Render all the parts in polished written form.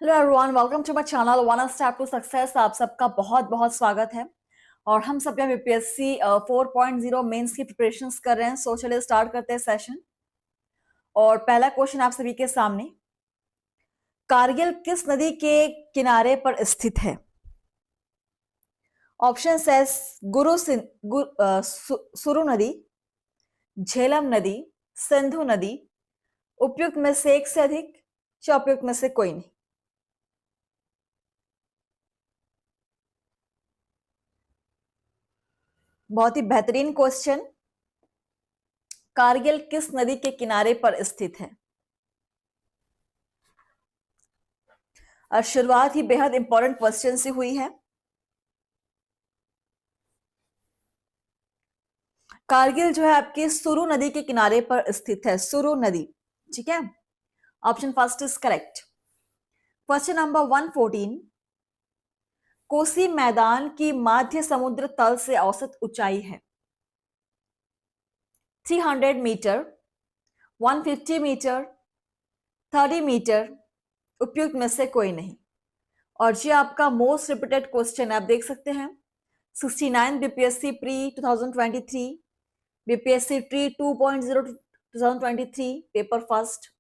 Hello everyone, welcome to my channel one step to success. आप सबका बहुत बहुत स्वागत है। और हम सब यहाँ बीपीएससी 4.0 मेंस की प्रिपरेशंस कर रहे हैं। सो चलिए स्टार्ट करते हैं सेशन। और पहला क्वेश्चन आप सभी के सामने, कारगिल किस नदी के किनारे पर स्थित है? ऑप्शन है सुरु नदी, झेलम नदी, सिंधु नदी, उपयुक्त में से एक से अधिक या उपयुक्त में से कोई नहीं। बहुत ही बेहतरीन क्वेश्चन। कारगिल किस नदी के किनारे पर स्थित है? और शुरुआत ही बेहद इंपॉर्टेंट क्वेश्चन से हुई है। कारगिल जो है आपकी सुरु नदी के किनारे पर स्थित है, सुरु नदी। ठीक है, option first is correct. Question number 114, Kosi मैदान की माध्य समुद्र तल से औसत ऊंचाई है? 300 मीटर, 150 मीटर, 30 मीटर, उपयुक्त में से कोई नहीं। और ये आपका मोस्ट रिपीटेड क्वेश्चन आप देख सकते हैं, 69 BPSC pre 2023, BPSC pre 2.0 2023 paper first.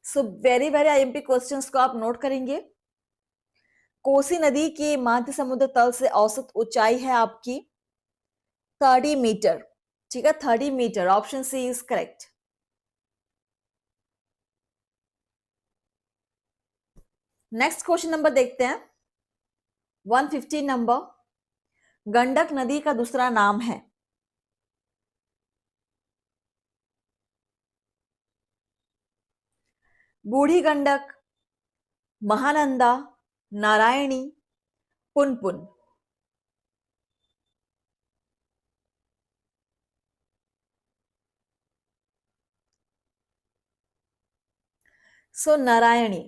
So very very IMP questions को आप नोट करेंगे। कोसी नदी की मध्य समुद्र तल से औसत ऊंचाई है आपकी 30 मीटर। ठीक है, 30 metre, option C is correct. Next question number देखते हैं, 115 नंबर, गंडक नदी का दूसरा नाम है? बूढ़ी गंडक, महानंदा, नारायणी, पुनपुन। सो नारायणी,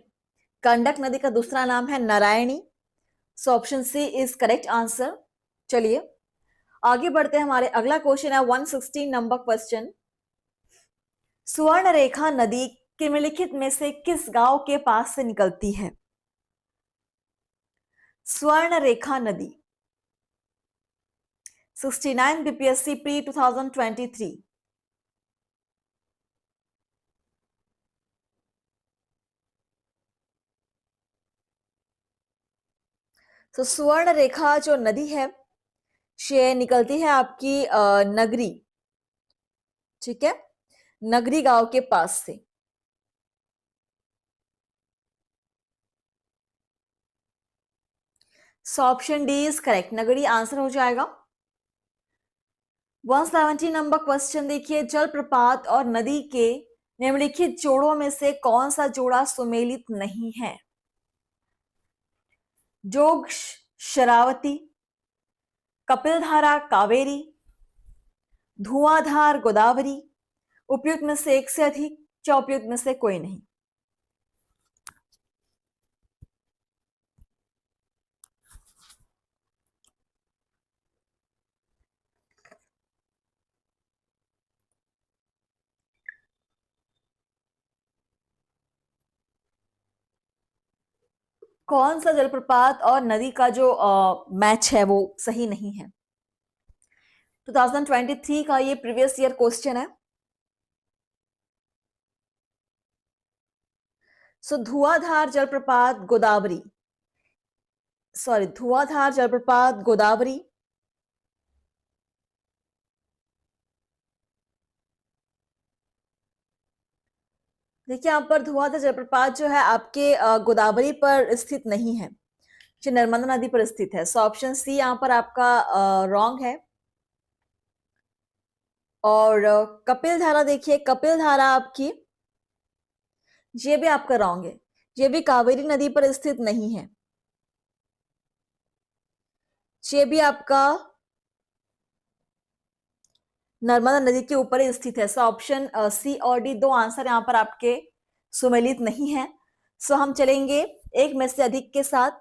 गंडक नदी का दूसरा नाम है Narayani. So option C is correct answer. चलिए आगे बढ़ते हैं। हमारे अगला क्वेश्चन है 116 नंबर क्वेश्चन, सुवर्ण रेखा नदी निम्नलिखित में से किस गांव के पास से निकलती है? स्वर्ण रेखा नदी, 69 बीपीएससी प्री 2023। तो स्वर्ण रेखा जो नदी है ये निकलती है आपकी नगरी। ठीक है, नगरी गांव के पास से। सो ऑप्शन डी इज करेक्ट, नगरी आंसर हो जाएगा। 170 नंबर क्वेश्चन देखिए, जलप्रपात और नदी के निम्नलिखित जोड़ों में से कौन सा जोड़ा सुमेलित नहीं है? जोग शरावती, कपिलधारा कावेरी, धुआंधार गोदावरी, उपयुक्त में से एक से अधिक या उपयुक्त में से कोई नहीं। कौन सा जलप्रपात और नदी का जो मैच है वो सही नहीं है? 2023 का ये प्रीवियस ईयर क्वेश्चन है। सो धुआंधार जलप्रपात गोदावरी, सॉरी धुआंधार जलप्रपात गोदावरी, देखिए यहाँ पर धुआंधार जलप्रपात जो है आपके गोदावरी पर स्थित नहीं है, जो नर्मदा नदी पर स्थित है। सो ऑप्शन सी यहाँ पर आपका रॉन्ग है। और कपिल धारा देखिए, कपिल धारा आपकी ये भी आपका रॉन्ग है, ये भी कावेरी नदी पर स्थित नहीं है, ये भी आपका नर्मदा नदी के ऊपर ही स्थित है। सो ऑप्शन सी और डी दो आंसर यहाँ पर आपके सुमेलित नहीं है। सो हम चलेंगे एक में से अधिक के साथ,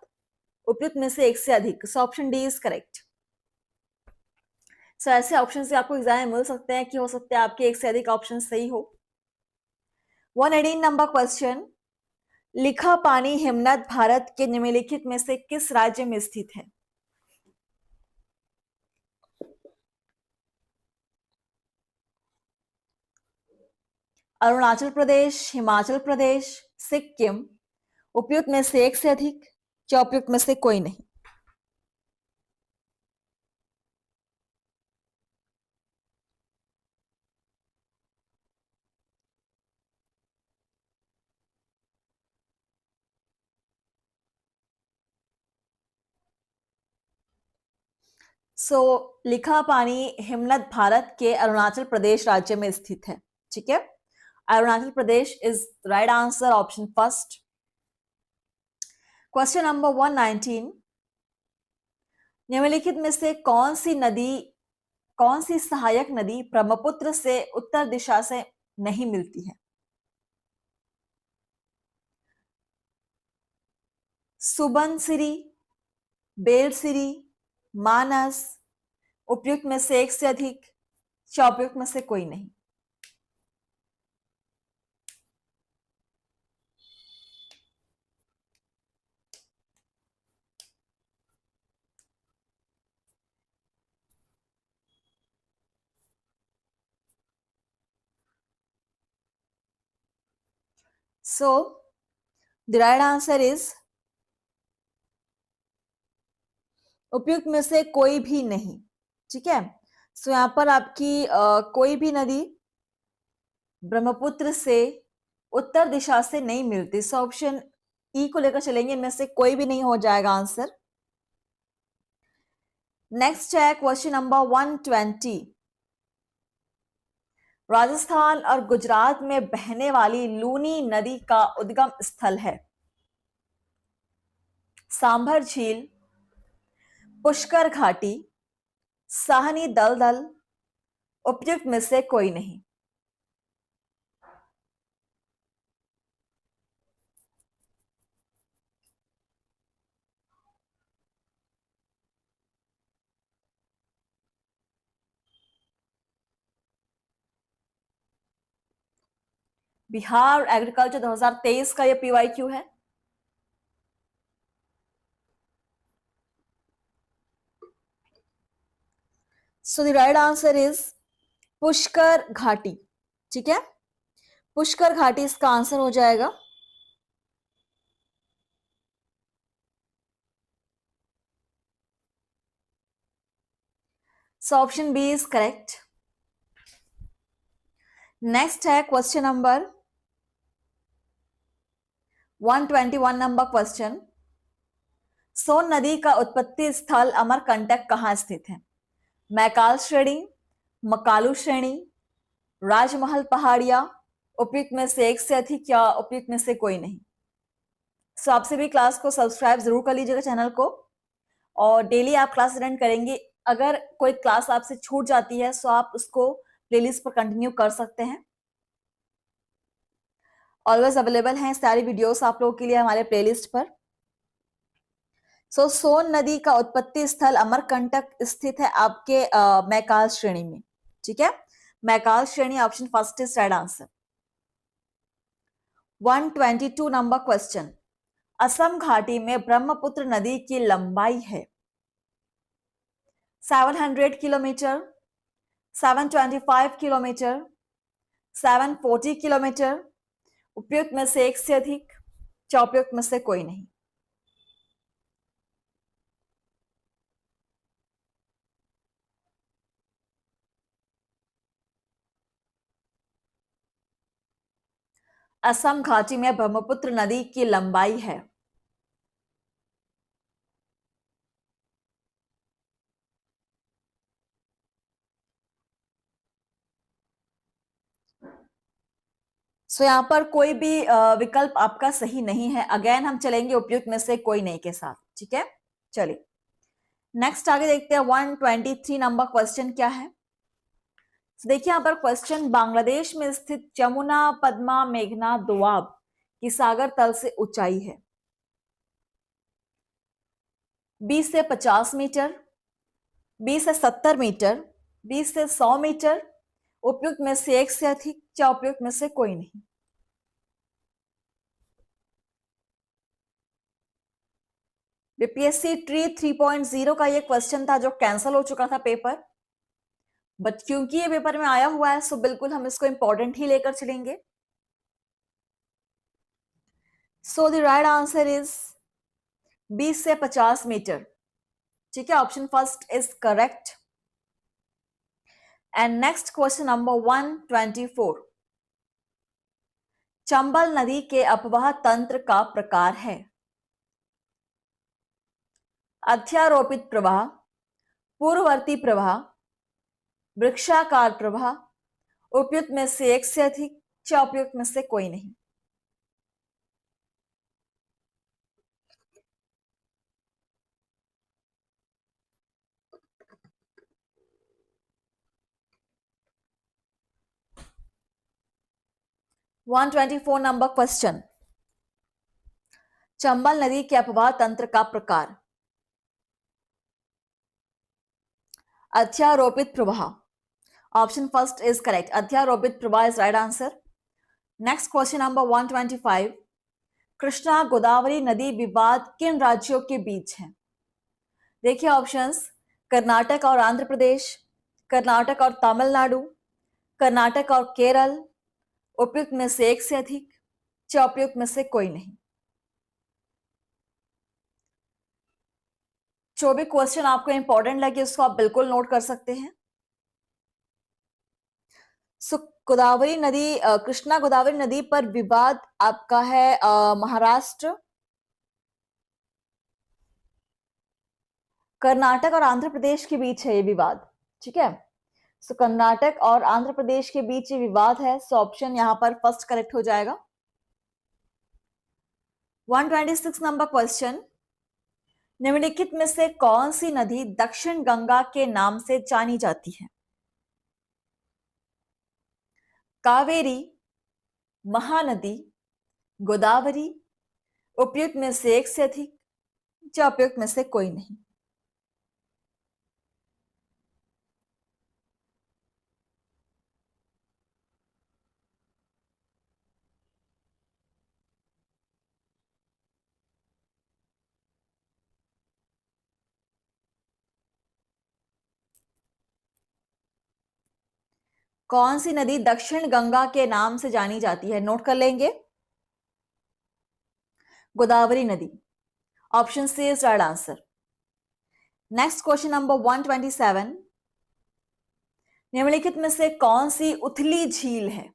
उपयुक्त में से एक से अधिक। So option D is correct. So ऐसे ऑप्शन से आपको एग्जाम में मिल सकते हैं कि हो सकता है आपके एक से अधिक ऑप्शन सही हो। 118 नंबर क्वेश्चन, लिखा पानी हिमनद भारत के निम्नलिखित में से किस राज्य में स्थित है? अरुणाचल प्रदेश, हिमाचल प्रदेश, सिक्किम, उपयुक्त में से एक से अधिक या उपयुक्त में से कोई नहीं? लिखा पानी हिमनद भारत के अरुणाचल प्रदेश राज्य में स्थित है। ठीक है, Arunachal Pradesh is right answer, option first. Question number 119, निम्नलिखित में से कौन सी सहायक नदी ब्रह्मपुत्र से उत्तर दिशा से नहीं मिलती है? सुबनसिरी, बेलसिरी, मानस, उपयुक्त में से एक से अधिक या उपयुक्त में से कोई नहीं? So the right answer is उपयुक्त में से कोई भी नहीं। ठीक है, सो यहां पर आपकी कोई भी नदी ब्रह्मपुत्र से उत्तर दिशा से नहीं मिलती। सो ऑप्शन ई को लेकर चलेंगे, इनमें से कोई भी नहीं हो जाएगा आंसर। नेक्स्ट है क्वेश्चन नंबर 120, राजस्थान और गुजरात में बहने वाली लूनी नदी का उद्गम स्थल है? सांभर झील, पुष्कर घाटी, साहनी दलदल, उपयुक्त में से कोई नहीं? बिहार एग्रीकल्चर 2023 का ये पीवाईक्यू है। So the right answer is Pushkar घाटी। ठीक है, पुष्कर घाटी इसका आंसर हो जाएगा। So option B is correct. Next है question number 121 number question, Son नदी का उत्पत्ति स्थल अमरकंटक कहां स्थित है? मैकाल श्रेणी, मकालू श्रेणी, राजमहल पहाड़िया, उपयुक्त में से एक से अधिक या उपयुक्त में से कोई नहीं? सो आपसे भी क्लास को सब्सक्राइब जरूर कर लीजिएगा चैनल को, और डेली आप क्लास अटेंड करेंगे। अगर कोई क्लास आपसे छूट जाती है तो आप उसको प्लेलिस्ट पर कंटिन्यू कर सकते हैं। ऑलवेज अवेलेबल हैं सारी वीडियोस आप लोगों के लिए हमारे प्लेलिस्ट पर। सोन नदी का उत्पत्ति स्थल अमरकंटक स्थित है आपके मैकाल श्रेणी में। ठीक है, मैकाल श्रेणी, option first is right answer. 122 number question, Assam घाटी में ब्रह्मपुत्र नदी की लंबाई है? 700 किलोमीटर, 725 किलोमीटर, 740 किलोमीटर, उपयुक्त में से एक से अधिक या उपयुक्त में से कोई नहीं? असम घाटी में ब्रह्मपुत्र नदी की लंबाई है? सो यहां पर कोई भी विकल्प आपका सही नहीं है। अगेन हम चलेंगे उपयुक्त में से कोई नहीं के साथ। ठीक है, चलिए नेक्स्ट आगे देखते हैं। 123 नंबर क्वेश्चन क्या है? देखिए यहां पर क्वेश्चन, बांग्लादेश में स्थित यमुना, पद्मा, मेघना, दोआब की सागर तल से ऊंचाई है? 20 से 50 मीटर, 20 से 70 मीटर, 20 से 100 मीटर, उपयुक्त में से एक से अधिक या उपयुक्त में से कोई नहीं? बीपीएससी ट्री 3.0 का ये क्वेश्चन था जो कैंसिल हो चुका था पेपर, बट क्योंकि ये पेपर में आया हुआ है सो बिल्कुल हम इसको इंपॉर्टेंट ही लेकर चलेंगे। सो द राइट आंसर इज 20 से 50 मीटर। ठीक है, option first is correct. And next question number 124, Chambal नदी के अपवाह तंत्र का प्रकार है? अध्यारोपित प्रवाह, पूर्ववर्ती प्रवाह, वृक्षाकार प्रवाह, उपयुक्त में से एक से अधिक, या उपयुक्त में से कोई नहीं। वन 124 नंबर क्वेश्चन, चंबल नदी के अपवाह तंत्र का प्रकार। अध्यारोपित प्रवाह, ऑप्शन फर्स्ट इज करेक्ट। अध्यारोपित प्रवाह is right answer. Next question number 125, Krishna Godavari नदी विवाद किन राज्यों के बीच है? देखिए ऑप्शंस, कर्नाटक और आंध्र प्रदेश, कर्नाटक और तमिलनाडु, कर्नाटक और केरल, उपयुक्त में से एक से अधिक, या उपयुक्त में से कोई नहीं। जो भी क्वेश्चन आपको इंपॉर्टेंट लगे उसको आप बिल्कुल नोट कर सकते हैं। सो गोदावरी नदी, कृष्णा गोदावरी नदी पर विवाद आपका है महाराष्ट्र, कर्नाटक और आंध्र प्रदेश के बीच है ये विवाद। ठीक है, सो कर्नाटक और आंध्र प्रदेश के बीच ये विवाद है, सो ऑप्शन यहां पर फर्स्ट करेक्ट हो जाएगा। 126 नंबर क्वेश्चन, निम्नलिखित में से कौन सी नदी दक्षिण गंगा के नाम से जानी जाती है? कावेरी, महानदी, गोदावरी, उपयुक्त में से एक से अधिक, या उपयुक्त में से कोई नहीं। कौन सी नदी दक्षिण गंगा के नाम से जानी जाती है? नोट कर लेंगे, गोदावरी नदी, option C is right answer. Next question number 127, निम्नलिखित में से कौन सी उथली झील है?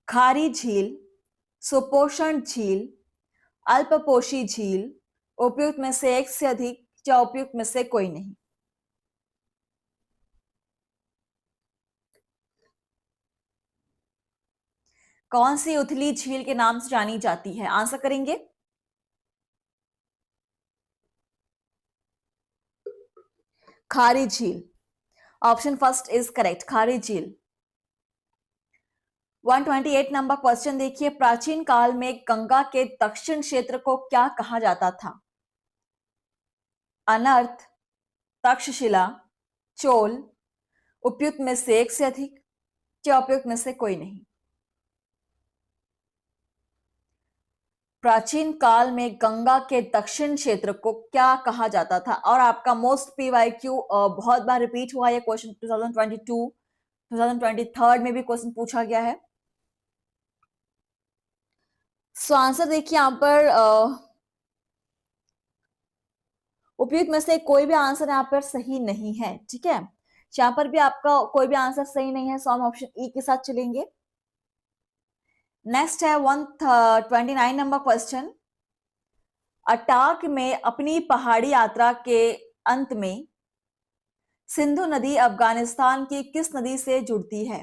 खारी झील, सुपोषण झील, अल्पपोषी झील, उपयुक्त में से एक से अधिक, या उपयुक्त में से कोई नहीं। कौन सी उथली झील के नाम से जानी जाती है? आंसर करेंगे, खारी झील, ऑप्शन फर्स्ट इज करेक्ट, खारी झील। 128 नंबर क्वेश्चन देखिए, प्राचीन काल में गंगा के दक्षिण क्षेत्र को क्या कहा जाता था? अनर्थ, तक्षशिला, चोल, उपयुक्त में से एक से अधिक, या उपयुक्त में से कोई नहीं। प्राचीन काल में गंगा के दक्षिण क्षेत्र को क्या कहा जाता था? और आपका मोस्ट पीवाईक्यू बहुत बार रिपीट हुआ, ये क्वेश्चन 2022, 2023 में भी क्वेश्चन पूछा गया है। सो आंसर देखिए यहां पर उपयुक्त में से कोई भी आंसर यहाँ पर सही नहीं है। ठीक है, यहाँ पर भी आपका कोई भी आंसर सही नहीं है, सो हम ऑप्शन ई के साथ चलेंगे। नेक्स्ट है 129 नंबर क्वेश्चन, अटाक में अपनी पहाड़ी यात्रा के अंत में सिंधु नदी अफगानिस्तान की किस नदी से जुड़ती है?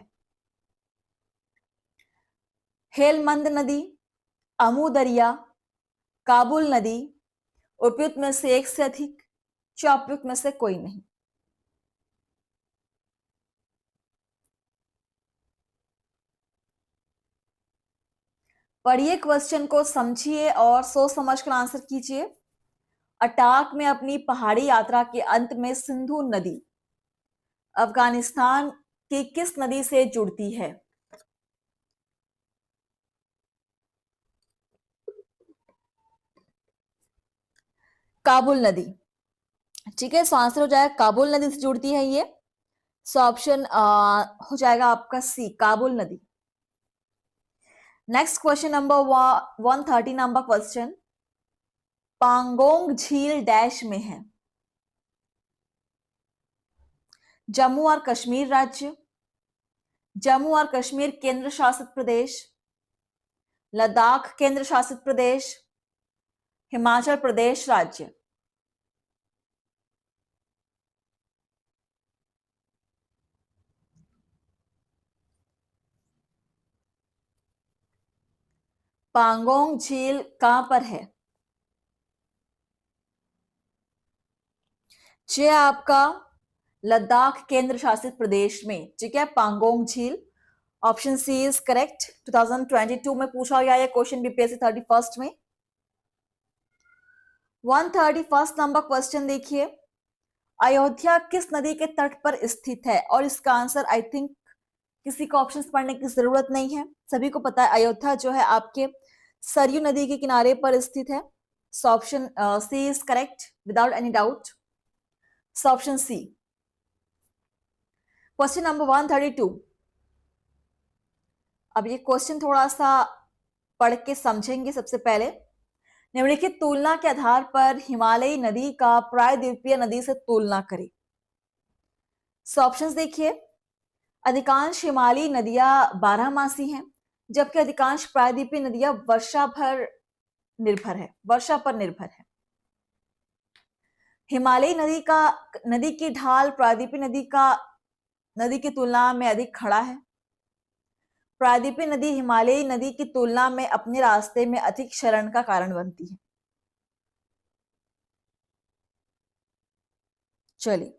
हेलमंद नदी, अमू दरिया, काबुल नदी, उपयुक्त में से एक से अधिक, या उपयुक्त में से कोई नहीं। पढ़िए क्वेश्चन को, समझिए और सोच समझ कर आंसर कीजिए। अटाक में अपनी पहाड़ी यात्रा के अंत में सिंधु नदी अफगानिस्तान की किस नदी से जुड़ती है? काबुल नदी, ठीक है। सो आंसर हो जाएगा काबुल नदी से जुड़ती है ये। सो ऑप्शन हो जाएगा आपका सी, काबुल नदी। Next question number 130 number question, Pangong झील डैश में है? जम्मू और कश्मीर राज्य, जम्मू और कश्मीर केंद्र शासित प्रदेश, लद्दाख केंद्र शासित प्रदेश, हिमाचल प्रदेश राज्य। पांगोंग झील कहां पर है? ये आपका लद्दाख केंद्र शासित प्रदेश में, ठीक है, पांगोंग झील। Option C is correct. 2022 में पूछा गया ये क्वेश्चन बीपीएससी 31st में। 131 नंबर क्वेश्चन देखिए, अयोध्या किस नदी के तट पर स्थित है? और इसका आंसर आई थिंक किसी को ऑप्शंस पढ़ने की जरूरत नहीं है, सभी को पता है अयोध्या जो है आपके सरयू नदी के किनारे पर स्थित है। So option C is correct without any doubt. So option C. Question number 132। अब ये क्वेश्चन थोड़ा सा पढ़ के समझेंगे। सबसे पहले, निम्नलिखित तुलना के आधार पर हिमालयी नदी का प्रायद्वीपीय नदी से तुलना करें। सो ऑप्शंस देखिए, अधिकांश हिमालयी नदियां बारहमासी हैं, जबकि अधिकांश प्रायद्वीपीय नदियां वर्षा पर निर्भर है। हिमालयी नदी की ढाल प्रायद्वीपीय नदी की तुलना में अधिक खड़ा है। प्रायद्वीपीय नदी हिमालयी नदी की तुलना में अपने रास्ते में अधिक क्षरण का कारण बनती है। चलिए,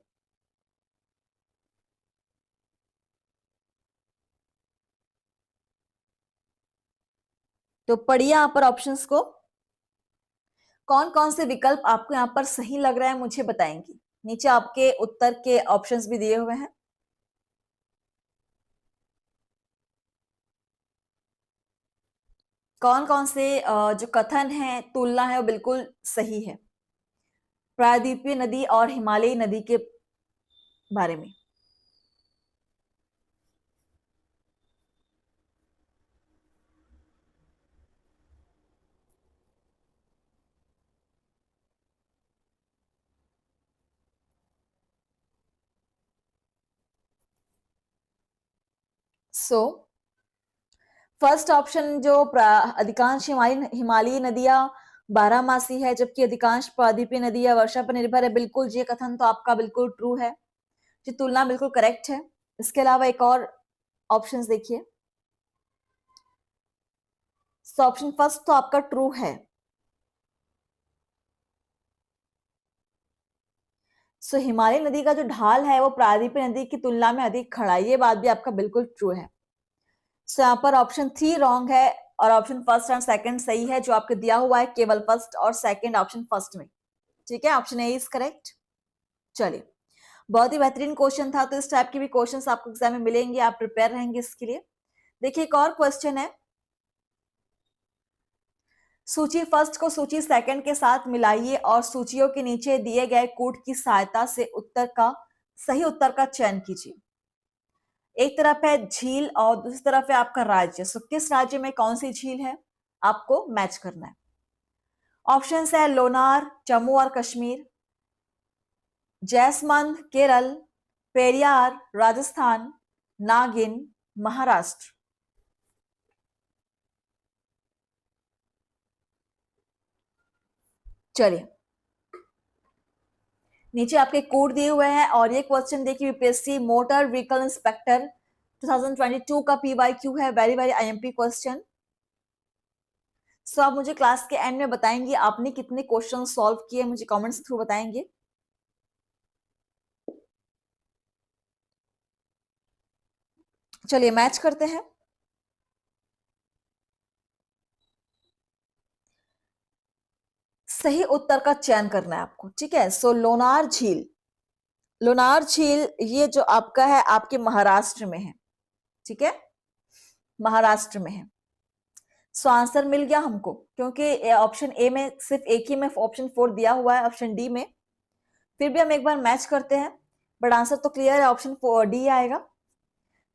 तो पढ़िए यहां पर ऑप्शंस को। कौन कौन से विकल्प आपको यहां पर सही लग रहा है मुझे बताएंगे। नीचे आपके उत्तर के ऑप्शंस भी दिए हुए हैं। कौन कौन से जो कथन है, तुलना है, वो बिल्कुल सही है प्रायद्वीपीय नदी और हिमालयी नदी के बारे में। सो फर्स्ट ऑप्शन जो अधिकांश हिमालयी नदियां बारहमासी है, जबकि अधिकांश प्रायद्वीपीय नदियां वर्षा पर निर्भर है, बिल्कुल ये कथन तो आपका बिल्कुल ट्रू है। ये तुलना बिल्कुल करेक्ट है। इसके अलावा एक और ऑप्शंस देखिए। ऑप्शन फर्स्ट तो आपका ट्रू है। सो हिमालय नदी का जो ढाल है वो प्रायद्वीपीय नदी की तुलना में अधिक खड़ा है, ये बात भी आपका बिल्कुल ट्रू है। सो यहाँ पर ऑप्शन 3 रॉन्ग है और ऑप्शन फर्स्ट एंड सेकंड सही है। जो आपको दिया हुआ है केवल फर्स्ट और सेकंड ऑप्शन फर्स्ट में, ठीक है। Option A is correct. चलिए, बहुत ही बेहतरीन क्वेश्चन था। तो इस टाइप के भी क्वेश्चंस आपको एग्जाम में मिलेंगे, आप प्रिपेयर रहेंगे इसके लिए। देखिए, एक और क्वेश्चन है, सूची फर्स्ट को सूची सेकंड के साथ मिलाइए और सूचियों के नीचे दिए गए कोड की सहायता से सही उत्तर का चयन कीजिए। एक तरफ है झील और दूसरी तरफ है आपका राज्य। सो किस राज्य में कौन सी झील है, आपको मैच करना है। ऑप्शन है लोनार जम्मू और कश्मीर, जैसमंद केरल, पेरियार राजस्थान, नागिन महाराष्ट्र। चलिए, नीचे आपके कोड दिए हुए हैं और ये क्वेश्चन देखिए, यूपीएससी मोटर व्हीकल इंस्पेक्टर 2022 का पीवाईक्यू है। Very very IMP question. So आप मुझे क्लास के एंड में बताएंगे आपने कितने क्वेश्चन सॉल्व किए, मुझे कमेंट्स थ्रू बताएंगे। चलिए, मैच करते हैं। सही उत्तर का चयन करना है आपको, ठीक है। सो लोनार झील ये जो आपका है आपके महाराष्ट्र में है, ठीक है, महाराष्ट्र में है। सो आंसर मिल गया हमको, क्योंकि ऑप्शन ए में सिर्फ एक ही में ऑप्शन 4 दिया हुआ है, ऑप्शन डी में। फिर भी हम एक बार मैच करते हैं, बट आंसर तो क्लियर है, ऑप्शन डी आएगा।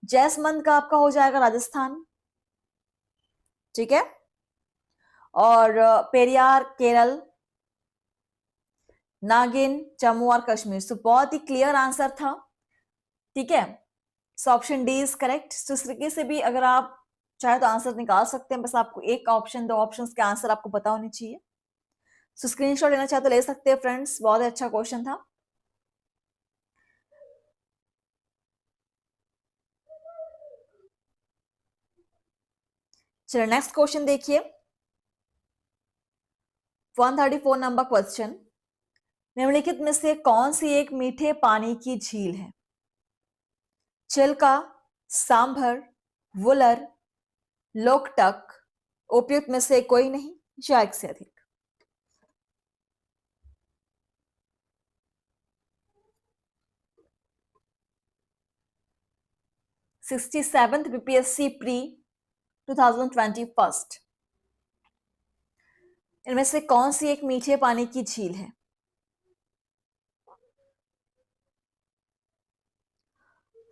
जैसमंद का आपका हो जाएगा राजस्थान, ठीक है। और पेरियार केरल, नागिन जम्मू और कश्मीर। सो बहुत ही क्लियर आंसर था, ठीक है। So option D is correct. तो इस तरीके से भी अगर आप चाहे तो आंसर निकाल सकते हैं, बस आपको एक ऑप्शन, दो ऑप्शंस के आंसर आपको पता होने चाहिए। सो स्क्रीनशॉट लेना चाहे तो ले सकते हैं फ्रेंड्स, बहुत ही अच्छा क्वेश्चन था। चलिए नेक्स्ट क्वेश्चन देखिए, 134 नंबर क्वेश्चन। निम्नलिखित में से कौन सी एक मीठे पानी की झील है? चिल्का, सांभर, वुलर, लोकटक। उपयुक्त में से कोई नहीं या एक से अधिक। सिक्सटी सेवेंथ बीपीएससी प्री 2021, इनमें से कौन सी एक मीठे पानी की झील है?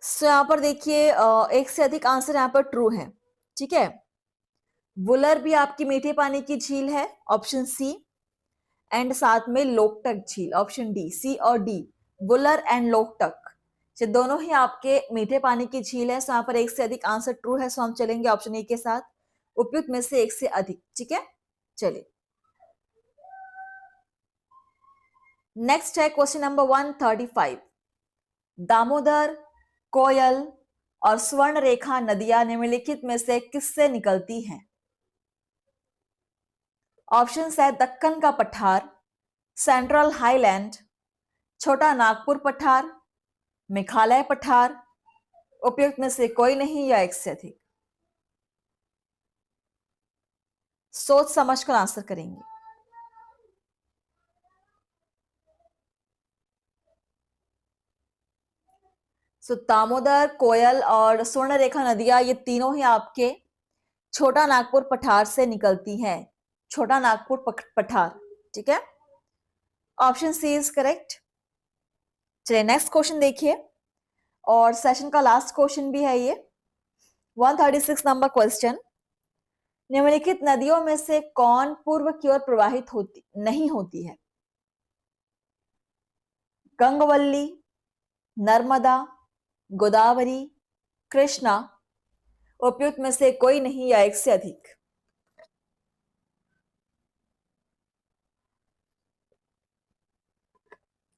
सो यहां पर देखिए एक से अधिक आंसर यहां पर ट्रू है, ठीक है। वुलर भी आपकी मीठे पानी की झील है, ऑप्शन सी। एंड साथ में लोकटक झील, ऑप्शन डी। सी और डी, वुलर एंड लोकटक, ये दोनों ही आपके मीठे पानी की झील है। सो यहाँ पर एक से अधिक आंसर ट्रू है, सो हम चलेंगे ऑप्शन ए के साथ, उपयुक्त में से एक से अधिक, ठीक है। चलिए नेक्स्ट है क्वेश्चन नंबर 135। दामोदर, कोयल और स्वर्ण रेखा नदियां निम्नलिखित में से किससे निकलती हैं? ऑप्शन है दक्कन का पठार, सेंट्रल हाईलैंड, छोटा नागपुर पठार, मेघालय पठार। उपयुक्त में से कोई नहीं या एक से अधिक। सोच समझकर आंसर करेंगे। सो दामोदर, कोयल और स्वर्ण रेखा नदियां, ये तीनों ही आपके छोटा नागपुर पठार से निकलती हैं। छोटा नागपुर पठार, ठीक है। Option C is correct. चलिए नेक्स्ट क्वेश्चन देखिए, और सेशन का लास्ट क्वेश्चन भी है ये, 136 नंबर क्वेश्चन। निम्नलिखित नदियों में से कौन पूर्व की ओर प्रवाहित नहीं होती है? गंगवल्ली, नर्मदा, गोदावरी, कृष्णा। उपयुक्त में से कोई नहीं या एक से अधिक।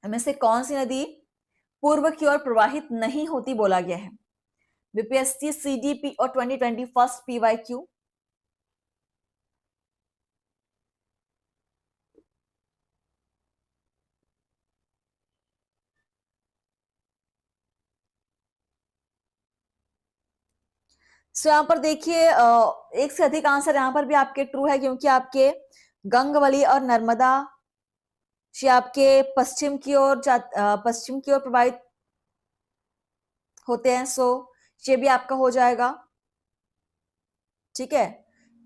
इनमें से कौन सी नदी पूर्व की ओर प्रवाहित नहीं होती बोला गया है? बीपीएससी, सीडीपी और 2021 पीवाईक्यू। सो यहां पर देखिए एक से अधिक आंसर यहां पर भी आपके ट्रू है, क्योंकि आपके गंगवली और नर्मदा ये आपके पश्चिम की ओर प्रवाहित होते हैं। सो ये भी आपका हो जाएगा, ठीक है।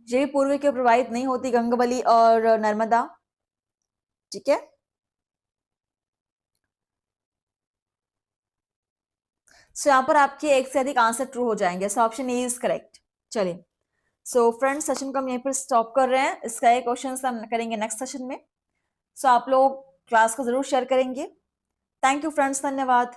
ये भी पूर्व की ओर प्रवाहित नहीं होती, गंगवली और नर्मदा, ठीक है। सो यहाँ पर आपके एक से अधिक आंसर ट्रू हो जाएंगे। So option A is correct. चलिए सो फ्रेंड्स, सेशन को हम यहीं पर स्टॉप कर रहे हैं। इसका एक क्वेश्चन हम करेंगे नेक्स्ट सेशन में। सो आप लोग क्लास को जरूर शेयर करेंगे। थैंक यू फ्रेंड्स, धन्यवाद।